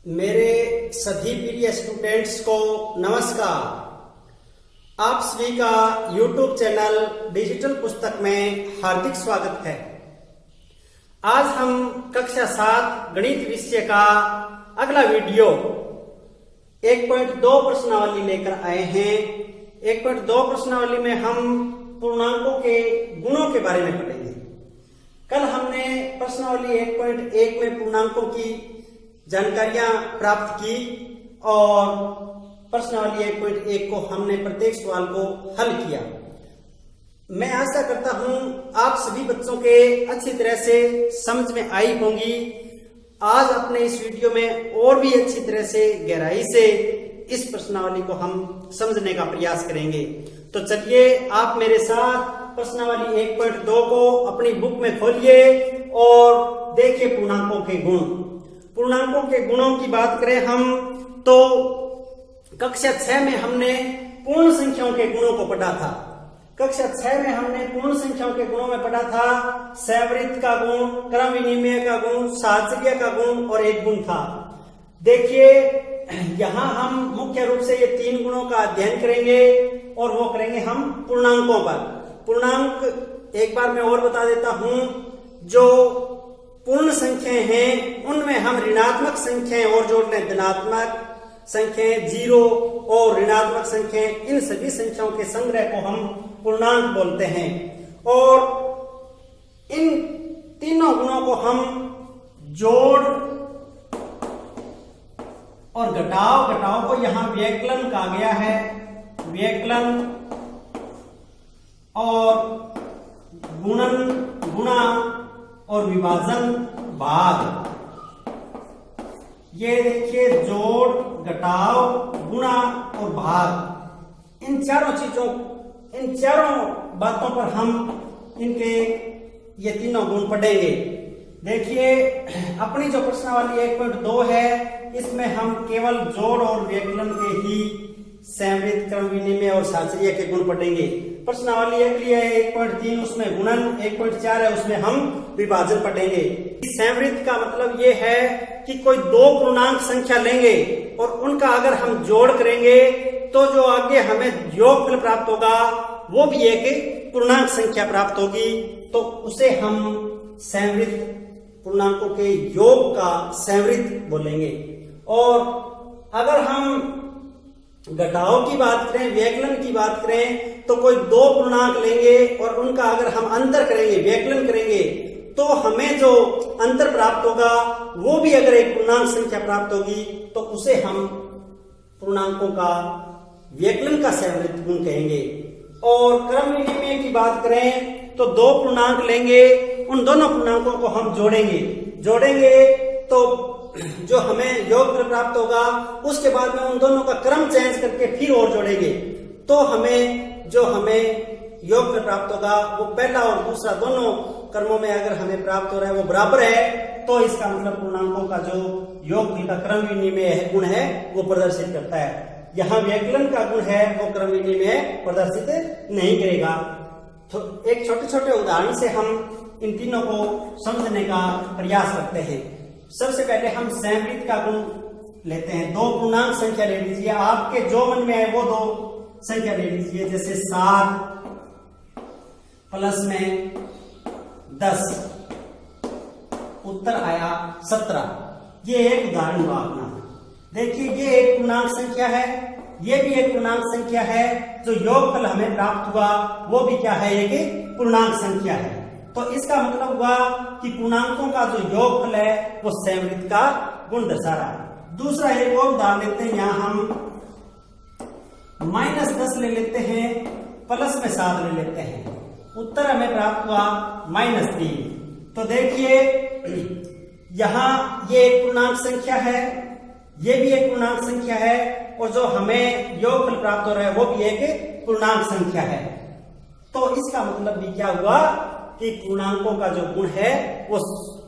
मेरे सभी प्रिय स्टूडेंट्स को नमस्कार। आप सभी का YouTube चैनल डिजिटल पुस्तक में हार्दिक स्वागत है। आज हम कक्षा 7 गणित विषय का अगला वीडियो 1.2 प्रश्नावली लेकर आए हैं। 1.2 प्रश्नावली में हम पूर्णांकों के गुणों के बारे में पढ़ेंगे। कल हमने प्रश्नावली 1.1 में पूर्णांकों की जानकारियां प्राप्त की और प्रश्नावली 1.1 को हमने प्रत्येक सवाल को हल किया। मैं आशा करता हूं आप सभी बच्चों के अच्छी तरह से समझ में आई होंगी। आज अपने इस वीडियो में और भी अच्छी तरह से गहराई से इस प्रश्नावली को हम समझने का प्रयास करेंगे। तो चलिए आप मेरे साथ प्रश्नावली 1.2 को अपनी बुक में खोलिए और देखिए पूर्णांकों के गुण। पूर्णांकों के गुणों की बात करें हम तो कक्षा 6 में हमने पूर्ण संख्याओं के गुणों को पढ़ा था। कक्षा 6 में हमने पूर्ण संख्याओं के गुणों में पढ़ा था सैवृत्त का गुण, क्रम विनिमय का गुण, साहचर्य का गुण और एक गुण था। देखिए यहां हम मुख्य रूप से ये 3 गुणों का अध्ययन करेंगे और वो करेंगे हम पूर्णांकों पर। पूर्णांक एक बार मैं और बता देता हूं, जो पूर्ण संख्याएं हैं उनमें हम ऋणात्मक संख्याएं और जोड़ लें, धनात्मक संख्याएं, जीरो और ऋणात्मक संख्याएं, इन सभी संख्याओं के संग्रह को हम पूर्णांक बोलते हैं। और इन तीनों गुणों को हम जोड़ और घटाव को यहां व्यकलन कहा गया है। व्यकलन और गुणन, गुणा और विभाजन, भाग। ये देखिए जोड़, घटाव, गुणा और भाग, इन चारों बातों पर हम इनके ये तीनों गुण पढ़ेंगे। देखिए अपनी जो प्रश्नावली 1.2 है इसमें हम केवल जोड़ और व्यकलन के ही सैवृत्त, क्रम विनिमय और साहचर्य के गुण पढ़ेंगे। प्रश्नावली अगली है 1.3, उसमें गुणन, 1.4 है उसमें हम विभाजन पढ़ेंगे। सैवृत्त का मतलब ये है कि कोई दो पूर्णांक संख्या लेंगे और उनका अगर हम जोड़ करेंगे तो जो आगे हमें योगफल प्राप्त होगा वो भी एक पूर्णांक संख्या प्राप्त होगी, तो उसे हम सैवृत्त, पूर्णांकों के योग का सैवृत्त बोलेंगे। और अगर हम घटाव की बात करें, व्यकलन की बात करें, तो कोई दो पूर्णांक लेंगे और उनका अगर हम अंतर करेंगे, व्यकलन करेंगे, तो हमें जो अंतर प्राप्त होगा वो भी अगर एक पूर्णांक संख्या प्राप्त होगी तो उसे हम पूर्णांकों का व्यकलन का सैवृत्त गुण कहेंगे। और क्रम विनिमय की बात करें तो दो पूर्णांक लेंगे, उन दोनों पूर्णांकों को हम जोड़ेंगे तो जो हमें योगफल प्राप्त होगा उसके बाद में उन दोनों का क्रम चेंज करके फिर और जोड़ेंगे तो हमें योगफल प्राप्त होगा वो पहला और दूसरा दोनों क्रमों में अगर हमें प्राप्त हो रहा है वो बराबर है, तो इसका मतलब पूर्णांकों का जो योगफल का क्रम विनिमय गुण है वो प्रदर्शित करता है। यहाँ व्यकलन का गुण है वो क्रम विनिमय प्रदर्शित नहीं करेगा। तो एक छोटे छोटे उदाहरण से हम इन तीनों को समझने का प्रयास करते हैं। सबसे पहले हम सैवृत्त का गुण लेते हैं। दो पूर्णांक संख्या ले लीजिए, आपके जो मन में आए वो दो संख्या ले लीजिए। जैसे 7 प्लस में 10, उत्तर आया 17। ये एक उदाहरण हुआ अपना। देखिए ये एक पूर्णांक संख्या है, ये भी एक पूर्णांक संख्या है, जो योगफल हमें प्राप्त हुआ वो भी क्या है, एक पूर्णांक संख्या है। तो इसका मतलब हुआ कि पूर्णांकों का जो योगफल है वो सैवृत्त का गुण दर्शा रहा है। दूसरा एक और उदाहरण लेते हैं, यहां हम -10 ले लेते हैं, प्लस में 7 ले लेते हैं, उत्तर हमें प्राप्त हुआ -3। तो देखिए यहां ये एक पूर्णांक संख्या है, ये भी एक पूर्णांक संख्या है और जो हमें योगफल प्राप्त हो रहा है वो भी एक पूर्णांक संख्या है। तो इसका मतलब भी क्या हुआ कि पूर्णांकों का जो गुण है वो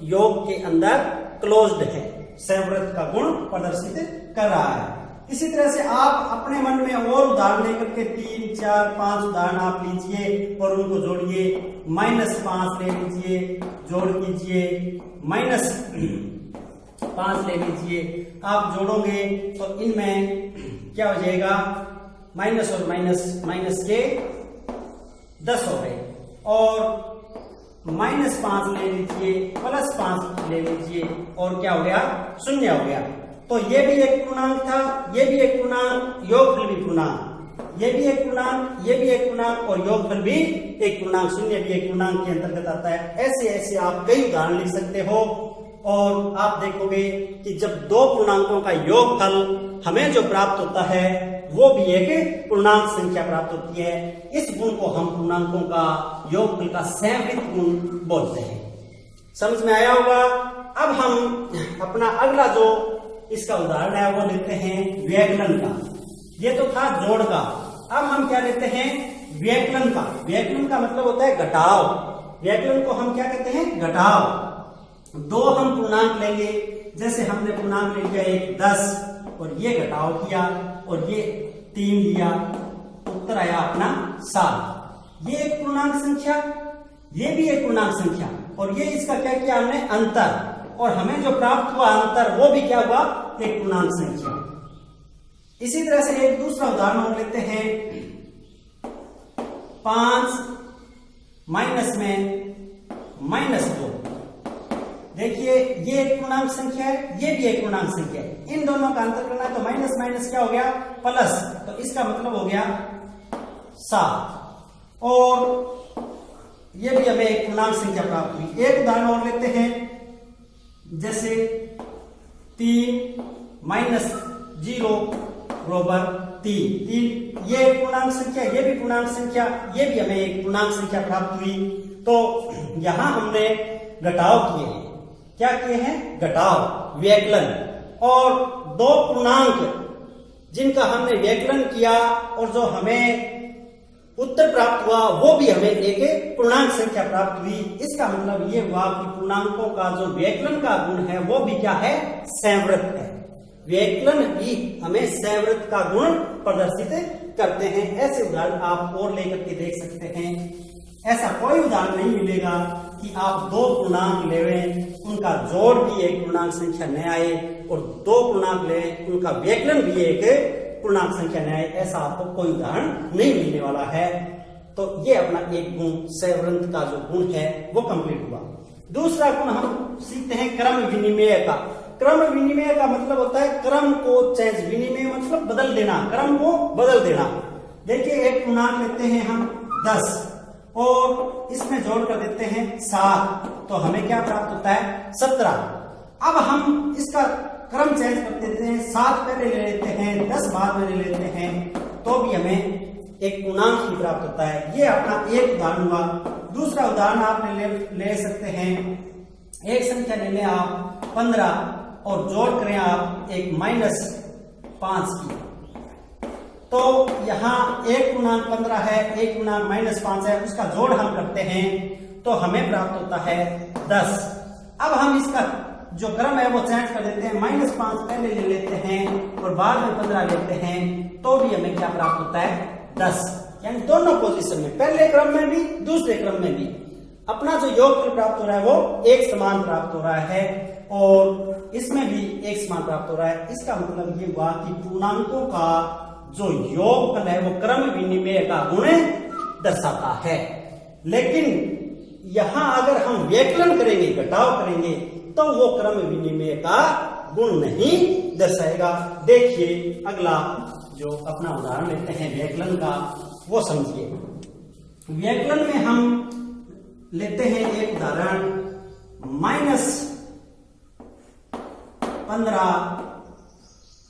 योग के अंदर क्लोज्ड है, सैवृत्त का गुण प्रदर्शित कर रहा है। इसी तरह से आप अपने मन में और उदाहरण लेकर के 3, 4, 5 उदाहरण आप लीजिए और उनको जोड़िए। -5 ले लीजिए, जोड़ कीजिए, 5 ले लीजिए। आप जोड़ोंगे तो इनमें क्या हो जाएगा, माइनस और माइनस माइनस के 10 हो गए, और -5 ले लीजिए, +5 ले लीजिए, और क्या हो गया, 0 हो गया। तो ये भी एक पूर्णांक था, ये भी एक पूर्णांक, योगफल भी पूर्णांक, ये भी एक पूर्णांक, ये भी एक पूर्णांक, और योगफल भी एक पूर्णांक, 0 भी एक पूर्णांक के अंतर्गत आता है। ऐसे ऐसे आप कई उदाहरण लिख सकते हो, और आप देखोगे कि जब दो पूर्णांकों का योगफल हमें जो प्राप्त होता है वो भी एक पूर्णांक संख्या प्राप्त होती है। इस गुण को हम पूर्णांकों का योगफल का संवृत्त गुण बोलते हैं। समझ में आया होगा। अब हम अपना अगला जो इसका उदाहरण है वो लेते हैं व्यकलन का। ये तो था जोड़ का, अब हम क्या लेते हैं, व्यकलन का। व्यकलन का मतलब होता है घटाव। व्यकलन को हम क्या कहते हैं, घटाव। दो हम पूर्णांक लेंगे, जैसे हमने पूर्णांक ले लिया एक 10, और ये घटाव किया, और ये 3 लिया, उत्तर आया अपना 7। ये एक पूर्णांक संख्या, ये भी एक पूर्णांक संख्या, और ये इसका क्या किया हमने, अंतर, और हमें जो प्राप्त हुआ अंतर वो भी क्या हुआ, एक पूर्णांक संख्या। इसी तरह से एक दूसरा उदाहरण हम लेते हैं, 5 माइनस में -2। देखिए ये एक पूर्णांक संख्या है, ये भी एक पूर्णांक संख्या है। इन दोनों का अंतर करना है तो माइनस माइनस क्या हो गया, प्लस, तो इसका मतलब हो गया 7, और ये भी हमें एक पूर्णांक संख्या प्राप्त हुई। एक उदाहरण और लेते हैं, जैसे 3 माइनस 0 बराबर 3। ये एक पूर्णांक संख्या, ये भी पूर्णांक संख्या, ये भी हमें एक पूर्णांक संख्या प्राप्त हुई। तो यहां हमने घटाव किए हैं। क्या किए हैं, घटाव, व्यकलन, और दो पूर्णांक जिनका हमने व्यकलन किया और जो हमें उत्तर प्राप्त हुआ वो भी हमें एक पूर्णांक संख्या प्राप्त हुई। इसका मतलब ये हुआ कि पूर्णांकों का जो व्यकलन का गुण है वो भी क्या है, संवृत्त है। व्यकलन भी हमें संवृत्त का गुण प्रदर्शित करते हैं। ऐसे उदाहरण आप और लेकर के देख सकते हैं। ऐसा कोई उदाहरण नहीं मिलेगा कि आप दो पूर्णांक लेवें, उनका जोड़ भी एक पूर्णांक संख्या न आए, और दो पूर्णांक लें, उनका व्यकलन भी एक पूर्णांक संख्या न आए। ऐसा आपको कोई उदाहरण नहीं मिलने वाला है। तो ये अपना एक गुण, संवृत्त का जो गुण है वो कंप्लीट हुआ। दूसरा गुण हम सीखते हैं क्रम विनिमय का। क्रम विनिमय का मतलब होता है क्रम को चेंज, विनिमय मतलब बदल देना, क्रम को बदल देना। देखिए एक पूर्णांक लेते हैं हम 10, और इसमें जोड़ कर देते हैं 7, तो हमें क्या प्राप्त होता है, 17। अब हम इसका क्रम चेंज कर देते हैं, 7 पहले ले लेते हैं, 10 बाद में ले लेते हैं, तो भी हमें एक पूर्णांक ही प्राप्त होता है। ये अपना एक उदाहरण हुआ। दूसरा उदाहरण आप ले सकते हैं, एक संख्या ले लें आप 15, और जोड़ करें आप एक -5 की, तो यहाँ एक पूर्णांक 15 है, एक पूर्णांक -5 है, उसका जोड़ हम करते हैं तो हमें प्राप्त होता है 10। अब हम इसका जो क्रम है वो चेंज कर देते हैं, -5 पहले ले लेते हैं और बाद में 15 लेते हैं, तो भी हमें क्या प्राप्त होता है, 10। यानी दोनों पोजीशन में, पहले क्रम में भी दूसरे क्रम में भी अपना जो योगफल प्राप्त हो रहा है वो एक समान प्राप्त हो रहा है, और इसमें भी एक समान प्राप्त हो रहा है। इसका मतलब ये हुआ कि पूर्णांकों का जो योगफल है वो क्रम विनिमय का गुण दर्शाता है। लेकिन यहां अगर हम व्यकलन करेंगे, घटाव करेंगे, तो वो क्रम विनिमय का गुण नहीं दर्शाएगा। देखिए अगला जो अपना उदाहरण लेते हैं व्यकलन का, वो समझिए। व्यकलन में हम लेते हैं एक उदाहरण, -15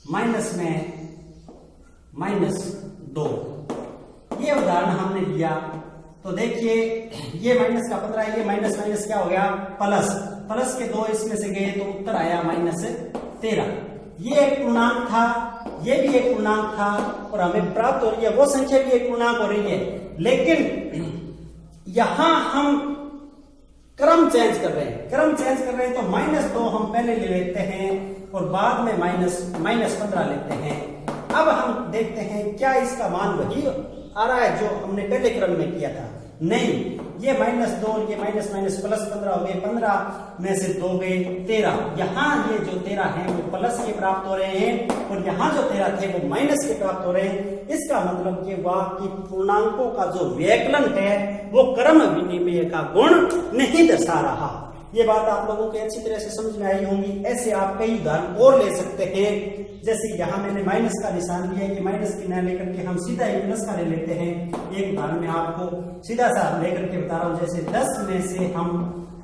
माइनस में -2। ये उदाहरण हमने लिया तो देखिए ये माइनस का 15, ये माइनस माइनस क्या हो गया, प्लस, प्लस के 2 इसमें से गए तो उत्तर आया -13। ये एक पूर्णांक था, ये भी एक पूर्णांक था, और हमें प्राप्त हो रही है वो संख्या भी एक पूर्णांक हो रही है। लेकिन यहां हम क्रम चेंज कर रहे हैं, क्रम चेंज कर रहे हैं, तो -2 हम पहले ले लेते हैं और बाद में -15 लेते हैं। अब हम देखते हैं क्या इसका मान वही आ रहा है जो हमने पहले क्रम में किया था। नहीं, ये -2 और ये माइनस माइनस प्लस 15 हो गए, 15 में से 2 गए 13। यहाँ ये जो 13 है वो प्लस के प्राप्त हो रहे हैं और यहाँ जो 13 थे वो माइनस के प्राप्त हो रहे हैं। इसका मतलब ये हुआ कि पूर्णांकों का जो व्यकलन है वो क्रम विनिमय का गुण नहीं दर्शा रहा। ये बात आप लोगों को अच्छी तरह से समझ में आई होंगी। ऐसे आप कई उदाहरण और ले सकते हैं, जैसे यहाँ मैंने माइनस का निशान लिया, ये माइनस की ना लेकर के हम सीधा ही प्लस का ले लेते हैं। एक उदाहरण में आपको सीधा सा लेकर के बता रहा हूँ, जैसे 10 में से हम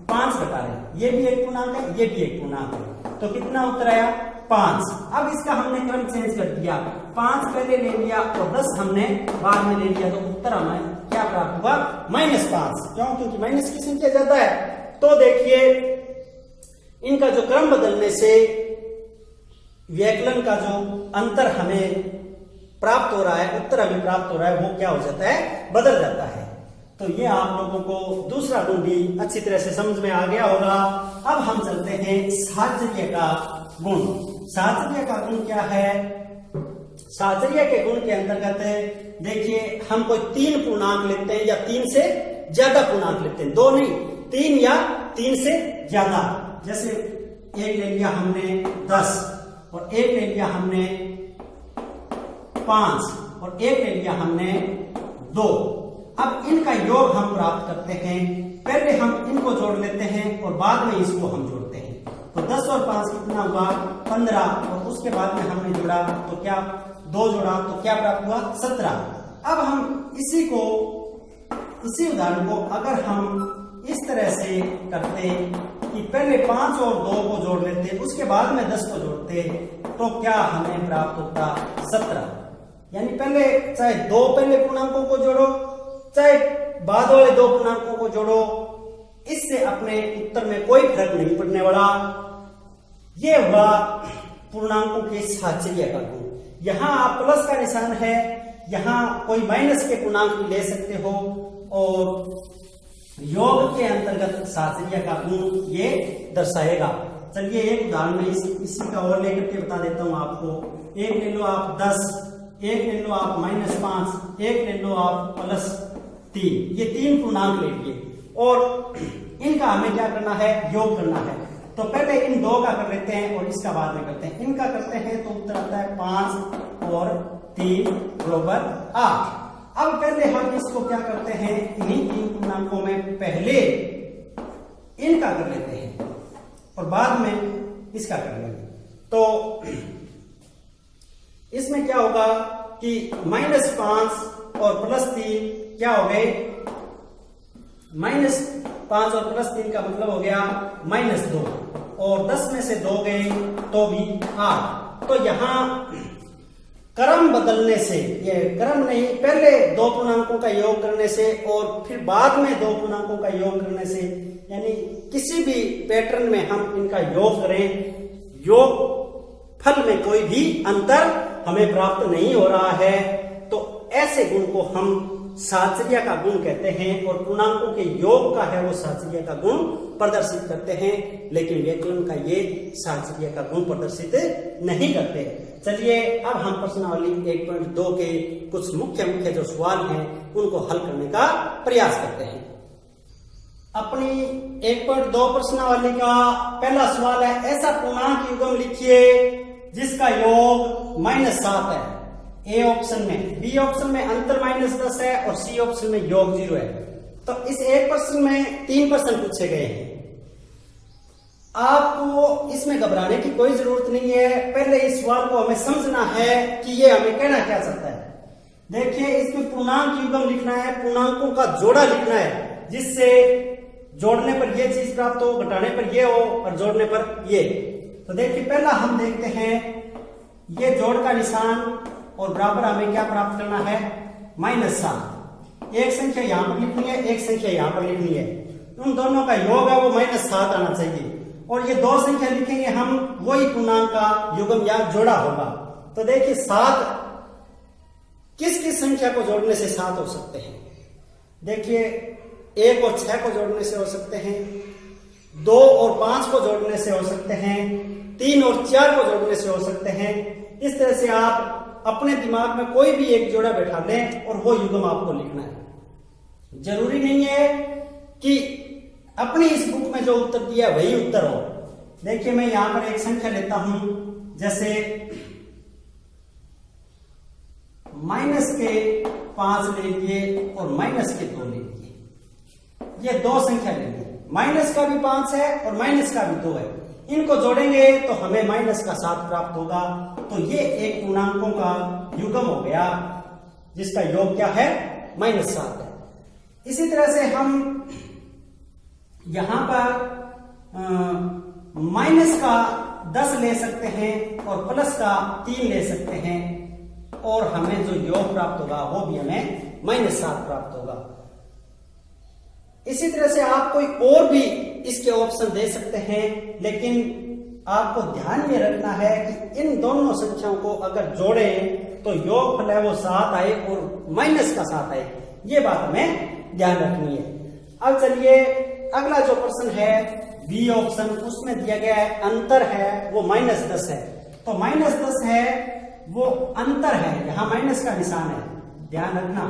5 घटा रहे हैं, ये भी एक पूर्णांक है, ये भी एक पूर्णांक है, तो कितना उत्तर आया 5। अब इसका हमने क्रम चेंज कर दिया, 5 पहले ले लिया और 10 हमने बाद में ले लिया, तो उत्तर हमें क्या प्राप्त हुआ -5। क्यों? क्योंकि माइनस की संख्या ज्यादा है। तो देखिए इनका जो क्रम बदलने से व्यकलन का जो अंतर हमें प्राप्त हो रहा है, उत्तर हमें प्राप्त हो रहा है, वो क्या हो जाता है, बदल जाता है। तो ये आप लोगों को दूसरा गुण भी अच्छी तरह से समझ में आ गया होगा। अब हम चलते हैं साहचर्य का गुण। साहचर्य का गुण क्या है? साहचर्य के गुण के अंतर्गत देखिए हम कोई 3 पूर्णांक लेते हैं या 3 से ज्यादा पूर्णांक लेते हैं, 2 नहीं 3 या 3 से ज्यादा। जैसे एक ले लिया हमने 10 और एक ले लिया हमने 5 और एक ले लिया हमने 2। अब इनका योग हम प्राप्त करते हैं। पहले हम इनको जोड़ लेते हैं और बाद में इसको हम जोड़ते हैं। तो 10 और 5 कितना हुआ 15 और उसके बाद में हमने जोड़ा तो क्या 2 जोड़ा तो क्या प्राप्त हुआ 17। अब हम इसी उदाहरण को अगर हम इस तरह से करते कि पहले 5 और 2 को जोड़ लेते, उसके बाद में 10 को जोड़ते, तो क्या हमें प्राप्त होता 17। यानी पहले चाहे 2 पहले पूर्णांकों को जोड़ो चाहे बाद वाले 2 पूर्णांकों को जोड़ो, इससे अपने उत्तर में कोई फर्क नहीं पड़ने वाला। यह हुआ पूर्णांकों के साहचर्य का गुण। यहां आप प्लस का निशान है, यहां कोई माइनस के पूर्णांक भी ले सकते हो और योग के अंतर्गत साहचर्य का गुण ये दर्शाएगा। चलिए एक उदाहरण में इसी का और लेकर के बता देता हूं आपको। एक ले लो आप 10, एक ले लो आप -5, एक ले लो आप +3। ये 3 पूर्णांक ले लिए और इनका हमें क्या करना है, योग करना है। तो पहले इन 2 का कर लेते हैं और इसका बाद में करते हैं। इनका करते हैं तो उत्तर आता है 5 और 3 = 8। अब पहले हम इसको क्या करते हैं, इन्हीं 3 पूर्णांकों में पहले इनका कर लेते हैं और बाद में इसका कर लेंगे। तो इसमें क्या होगा कि -5 और +3 क्या हो गए, -5 और +3 का मतलब हो गया -2 और 10 में से 2 गए तो भी 8। तो यहां क्रम बदलने से, ये क्रम नहीं, पहले 2 पूर्णांकों का योग करने से और फिर बाद में 2 पूर्णांकों का योग करने से, यानी किसी भी पैटर्न में हम इनका योग करें, योग फल में कोई भी अंतर हमें प्राप्त नहीं हो रहा है। तो ऐसे गुण को हम साहचर्य का गुण कहते हैं और पूर्णांकों के योग का है वो साहचर्य का गुण प्रदर्शित करते हैं, लेकिन व्यकलन का ये साहचर्य का गुण प्रदर्शित नहीं करते। चलिए अब हम प्रश्नावली 1.2 के कुछ मुख्य जो सवाल हैं उनको हल करने का प्रयास करते हैं। अपनी 1.2 प्रश्नावली का पहला सवाल है, ऐसा पूर्णांक युग्म लिखिए जिसका योग -7 है। ए ऑप्शन में, बी ऑप्शन में अंतर -10 है और सी ऑप्शन में योग 0 है। तो इस एक प्रश्न में 3 प्रश्न पूछे गए हैं। आपको इसमें घबराने की कोई जरूरत नहीं है। पहले इस सवाल को हमें समझना है कि ये हमें कहना क्या चाहता है। देखिए इसमें पूर्णांक युग्म लिखना है, पूर्णांकों का जोड़ा लिखना है, जिससे जोड़ने पर ये चीज प्राप्त हो, घटाने पर ये हो और जोड़ने पर ये। तो देखिए पहला हम देखते हैं, ये जोड़ का निशान और बराबर हमें क्या प्राप्त करना है, -7। एक संख्या यहां पर लिखनी है, एक संख्या यहां पर लिखनी है, उन दोनों का योग है वो -7 आना चाहिए। और ये 2 संख्या लिखेंगे हम, वही पूर्णांक का युग्म या जोड़ा होगा। तो देखिए 7 किस किस संख्या को जोड़ने से 7 हो सकते हैं। देखिए 1 और 6 को जोड़ने से हो सकते हैं, 2 और 5 को जोड़ने से हो सकते हैं, 3 और 4 को जोड़ने से हो सकते हैं। इस तरह से आप अपने दिमाग में कोई भी एक जोड़ा बैठा लें और वो युग्म आपको लिखना है। जरूरी नहीं है कि अपनी इस बुक में जो उत्तर दिया वही उत्तर हो। देखिए मैं यहां पर एक संख्या लेता हूं, जैसे माइनस के 5 ले लिए और माइनस के 2 ले लिए। ये दो संख्या लेंगे, माइनस का भी 5 है और माइनस का भी 2 है। इनको जोड़ेंगे तो हमें माइनस का 7 प्राप्त होगा। तो ये एक पूर्णांकों का युग्म हो गया जिसका योग क्या है, -7 है। इसी तरह से हम यहां पर माइनस का 10 ले सकते हैं और प्लस का 3 ले सकते हैं, और हमें जो योग प्राप्त होगा वो भी हमें -7 प्राप्त होगा। इसी तरह से आप कोई और भी इसके ऑप्शन दे सकते हैं, लेकिन आपको ध्यान में रखना है कि इन दोनों संख्याओं को अगर जोड़ें तो योगफल है वो 7 आए और माइनस का 7 आए। ये बात हमें ध्यान रखनी है। अब चलिए अगला जो प्रश्न है बी ऑप्शन, उसमें दिया गया है अंतर है वो -10 है। तो -10 है वो अंतर है, यहां माइनस का निशान है, ध्यान रखना,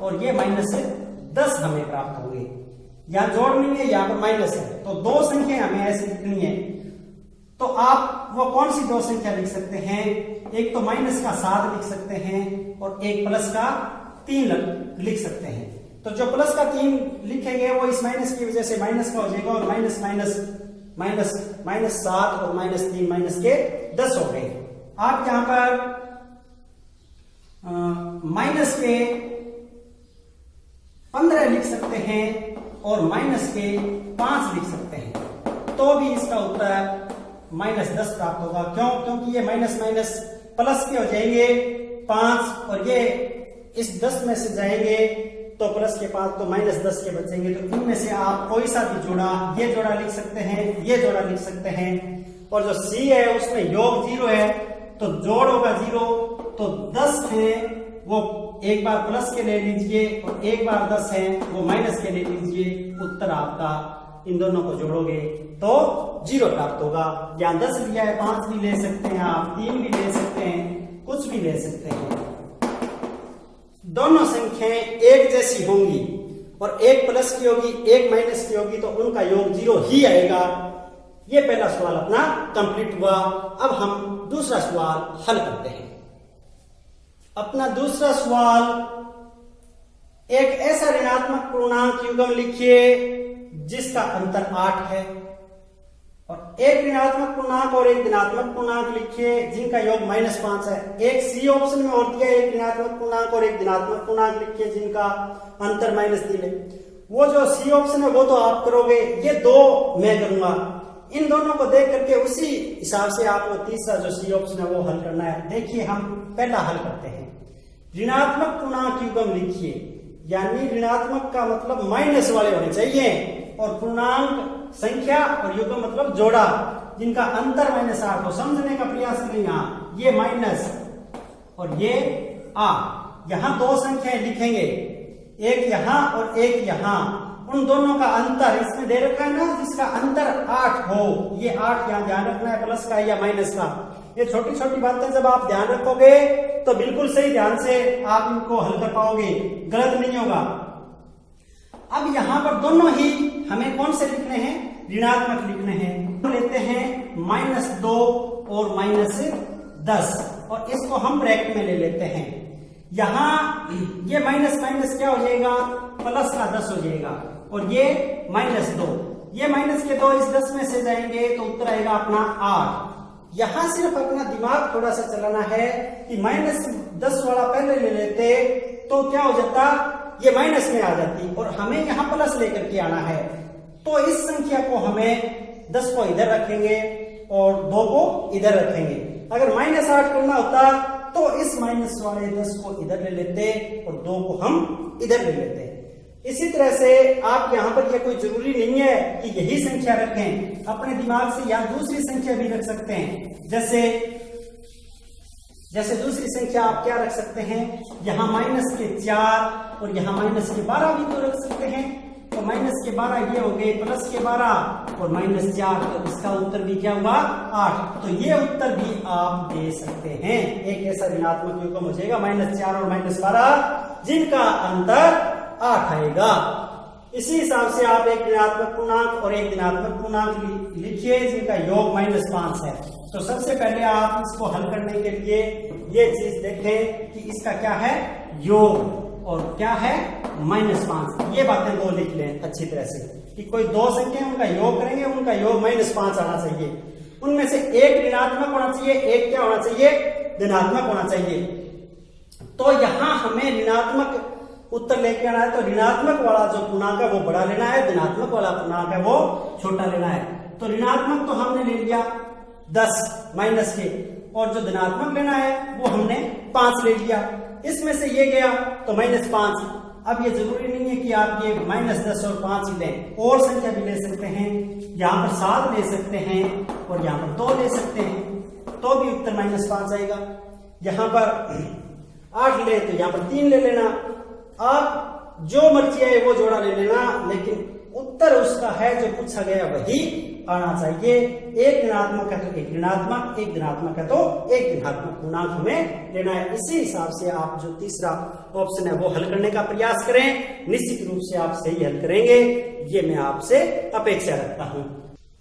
और ये -10 हमें प्राप्त होंगे। यहां जोड़ नहीं है, यहां पर माइनस है, तो दो संख्या हमें ऐसी लिखनी है। तो आप वो कौन सी दो संख्या लिख सकते हैं, एक तो माइनस का 7 लिख सकते हैं और एक प्लस का 3 लिख सकते हैं। तो जो प्लस का 3 लिखेंगे वो इस माइनस की वजह से माइनस का हो जाएगा, और माइनस माइनस माइनस -7 और -3 माइनस के 10 हो गए। आप यहां पर माइनस के 15 लिख सकते हैं और माइनस के 5 लिख सकते हैं, तो भी इसका उत्तर -10 प्राप्त होगा। क्यों? क्योंकि ये माइनस माइनस प्लस के हो जाएंगे 5, और ये इस 10 में से जाएंगे तो प्लस के 5 तो -10 के बचेंगे। तो इनमें से आप कोई सा भी जोड़ा, ये जोड़ा लिख सकते हैं, ये जोड़ा लिख सकते हैं, और जो सी है उसमें योग 0 है तो जोड़ होगा 0। तो 10 है वो एक बार प्लस के ले लीजिए और एक बार 10 है वो माइनस के ले लीजिए। उत्तर आपका इन दोनों को जोड़ोगे तो 0 प्राप्त होगा। यहाँ 10 लिया है, 5 भी ले सकते हैं आप, 3 भी ले सकते हैं, कुछ भी ले सकते हैं। दोनों संख्याएं एक जैसी होंगी और एक प्लस की होगी एक माइनस की होगी, तो उनका योग 0 ही आएगा। ये पहला सवाल अपना कंप्लीट हुआ। अब हम दूसरा सवाल हल करते हैं। अपना दूसरा सवाल, एक ऐसा ऋणात्मक पूर्णांक युग्म लिखिए जिसका अंतर 8 है, और एक ऋणात्मक पूर्णांक और एक धनात्मक पूर्णांक लिखिए जिनका योग -5 है। एक सी ऑप्शन में और दिया एक ऋणात्मक पूर्णांक और एक धनात्मक पूर्णांक लिखिए जिनका अंतर -3 है। वो जो सी ऑप्शन है वो तो आप करोगे, ये दो मैं करूंगा। इन दोनों को देख करके उसी हिसाब से आपको तीसरा जो सी ऑप्शन है वो हल करना है। देखिए हम पहला हल करते हैं। ऋणात्मक पूर्णांक युग्म लिखिए, यानी ऋणात्मक का मतलब माइनस वाले होने चाहिए, और पूर्णांक संख्या और युग्म मतलब जोड़ा जिनका अंतर -8 हो। समझने का प्रयास करें। यहाँ ये माइनस और ये आ, यहां दो संख्याएं लिखेंगे, एक यहां और एक यहां। उन दोनों का अंतर इसमें दे रखा है ना, जिसका अंतर 8 हो। ये 8 यहां ध्यान रखना है, प्लस का या माइनस का। ये छोटी छोटी बातें जब आप ध्यान रखोगे तो बिल्कुल सही ध्यान से आप इनको हल कर पाओगे, गलत नहीं होगा। अब यहां पर दोनों ही हमें कौन से लिखने हैं, ऋणात्मक लिखने हैं। तो लेते हैं -2 और -10, और इसको हम ब्रैकेट में ले लेते हैं। यहां ये माइनस माइनस क्या हो जाएगा, प्लस का 10 हो जाएगा, और ये -2, ये माइनस के 2 इस 10 में से जाएंगे तो उत्तर आएगा अपना 8। यहां सिर्फ अपना दिमाग थोड़ा सा चलाना है कि -10 वाला पहले ले लेते तो क्या हो जाता, ये माइनस में आ जाती, और हमें यहां प्लस लेकर के आना है। तो इस संख्या को हमें 10 को इधर रखेंगे और 2 को इधर रखेंगे। अगर -8 करना होता तो इस माइनस वाले 10 को इधर ले लेते और 2 को हम इधर ले लेते। इसी तरह से आप यहां पर यह कोई जरूरी नहीं है कि यही संख्या रखें, अपने दिमाग से यहां दूसरी संख्या भी रख सकते हैं। जैसे दूसरी संख्या आप क्या रख सकते हैं, यहां -4 और यहां -12 भी तो रख सकते हैं। तो -12 ये हो गए, +12 और -4, तो इसका उत्तर भी क्या हुआ, 8। तो ये उत्तर भी आप दे सकते हैं। एक ऐसा ऋणात्मक युग्म हो जाएगा -4 और -12 जिनका अंतर 8 आएगा। इसी हिसाब से आप एक ऋणात्मक पूर्णांक और एक धनात्मक पूर्णांक लिखिए जिनका योग -5 है। तो सबसे पहले आप इसको हल करने के लिए ये चीज देखें कि इसका क्या है योग और क्या है -5। ये बातें दो लिख लें अच्छी तरह से कि कोई दो संख्या उनका योग करेंगे, उनका योग -5 आना चाहिए। उनमें से एक ऋणात्मक होना चाहिए, एक क्या होना चाहिए, धनात्मक होना चाहिए। तो यहां हमें ऋणात्मक उत्तर लेके आना है, तो ऋणात्मक वाला जो पूर्णांक है वो बड़ा लेना है, धनात्मक वाला पूर्णांक है वो छोटा लेना है। तो ऋणात्मक तो हमने ले लिया 10 माइनस के, और जो धनात्मक लेना है वो हमने 5 ले लिया। इसमें से ये गया तो -5। अब ये जरूरी नहीं है कि आप ये -10 और 5 ही लें, और संख्या भी ले सकते हैं। यहाँ पर 7 ले सकते हैं और यहाँ पर 2 ले सकते हैं, तो भी उत्तर -5 आएगा। यहाँ पर 8 ले तो यहाँ पर 3 ले लेना। आप जो मर्जी है वो जोड़ा ले लेना, लेकिन उत्तर उसका है जो पूछा गया वही आना चाहिए। एक ऋणात्मक है तो एक ऋणात्मक, एक धनात्मक है तो एक धनात्मक पूर्णांक हमें लेना है। इसी हिसाब से आप जो तीसरा ऑप्शन है वो हल करने का प्रयास करें। निश्चित रूप से आप सही हल करेंगे, ये मैं आपसे अपेक्षा रखता हूं।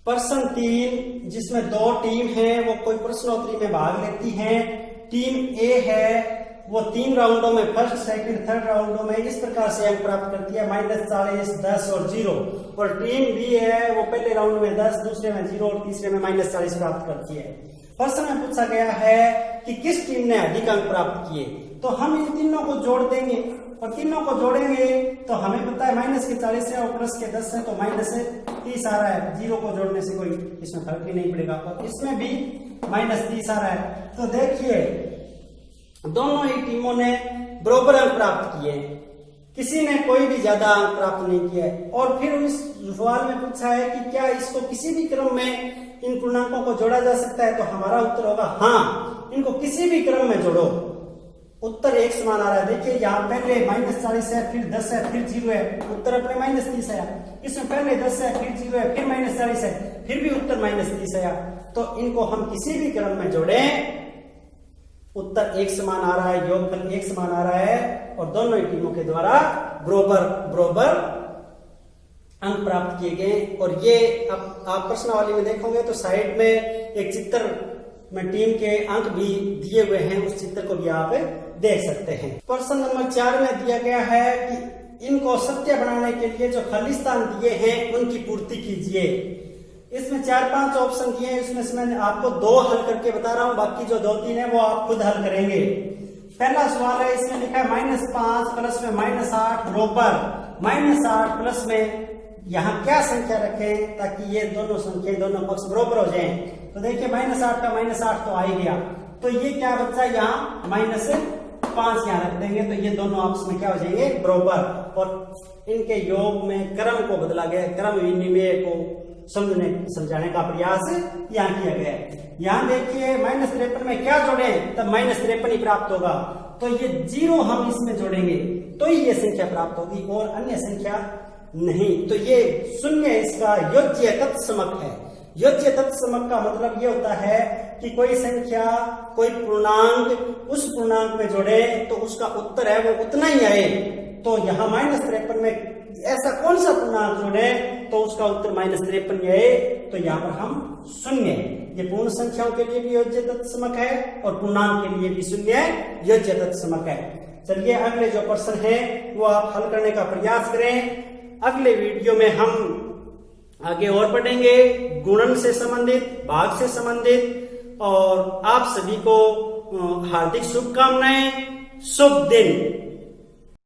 प्रश्न 3 जिसमें 2 टीम है वो कोई प्रश्नोत्तरी में भाग लेती है। टीम ए है वो 3 राउंडों में, फर्स्ट सेकंड थर्ड राउंडों में इस प्रकार से अंक प्राप्त करती है, -40, 10 और 0। और टीम बी है वो पहले राउंड में 10, दूसरे में 0 और तीसरे में -40 प्राप्त करती है। प्रश्न में पूछा गया है कि किस टीम ने अधिक अंक प्राप्त किए। तो हम इन तीनों को जोड़ देंगे, और तीनों को जोड़ेंगे तो हमें पता है -40 है और +10 है तो -30 आ रहा है। 0 को जोड़ने से कोई इसमें फर्क भी नहीं पड़ेगा, और इसमें भी -30 आ रहा है। तो देखिए दोनों ही टीमों ने बराबर अंक प्राप्त किए, किसी ने कोई भी ज्यादा अंक प्राप्त नहीं किया है। और फिर इस सवाल में पूछा है कि क्या इसको किसी भी क्रम में इन पूर्णांकों को जोड़ा जा सकता है। तो हमारा उत्तर होगा हाँ, इनको किसी भी क्रम में जोड़ो, उत्तर एक समान आ रहा है। देखिए यहाँ पहले -40 है, फिर 10 है, फिर 0 है, उत्तर अपने -30 आया। इसमें पहले 10 है, फिर 0 है, फिर -40 है, फिर भी उत्तर -30 आया। तो इनको हम किसी भी क्रम में जोड़ें, उत्तर एक समान आ रहा है, योगफल एक समान आ रहा है, और दोनों ही टीमों के द्वारा बराबर अंक प्राप्त किए गए। और ये अब आप प्रश्नावली में देखोगे तो साइड में एक चित्र में टीम के अंक भी दिए हुए हैं, उस चित्र को भी आप देख सकते हैं। प्रश्न नंबर 4 में दिया गया है कि इनको सत्य बनाने के लिए जो खाली स्थान दिए हैं उनकी पूर्ति कीजिए। इसमें 4-5 ऑप्शन दिए हैं, इसमें से मैं आपको 2 हल करके बता रहा हूं, बाकी जो 2-3 है वो आप खुद हल करेंगे। पहला सवाल है, इसमें लिखा है -5 प्लस में -8 बराबर -8 प्लस में यहाँ क्या संख्या रखें ताकि ये दोनों संख्या दोनों पक्ष बराबर हो जाएं। तो देखिए -8 का -8 तो आ ही गया, तो ये क्या बच्चा यहाँ -5 यहाँ रख देंगे, तो ये दोनों आपस में क्या हो जाएंगे बराबर। और इनके योग में क्रम को बदला गया, क्रम विनिमय को समझाने का प्रयास यहाँ किया गया है। यहाँ देखिए -53 में क्या जोड़े तब -53 ही प्राप्त होगा, तो ये 0 हम इसमें जोड़ेंगे तो ही ये संख्या प्राप्त होगी, और अन्य संख्या नहीं। तो ये 0 इसका योज्य तत्समक है। योज्य तत्समक का मतलब ये होता है कि कोई संख्या कोई पूर्णांक उस पूर्णांक में जोड़े तो उसका उत्तर है वो उतना ही आए। तो यहाँ -53 में ऐसा कौन सा पूर्णांक जोड़े तो उसका उत्तर -53 ही आए। तो यहाँ पर हम 0, ये पूर्ण संख्याओं के लिए भी योज्य तत्समक है और पूर्णांक के लिए भी 0 योज्य तत्समक है। चलिए अगले जो प्रश्न है वो आप हल करने का प्रयास करें। अगले वीडियो में हम आगे और पढ़ेंगे गुणन से संबंधित, भाग से संबंधित, और आप सभी को हार्दिक शुभकामनाएं। शुभ दिन।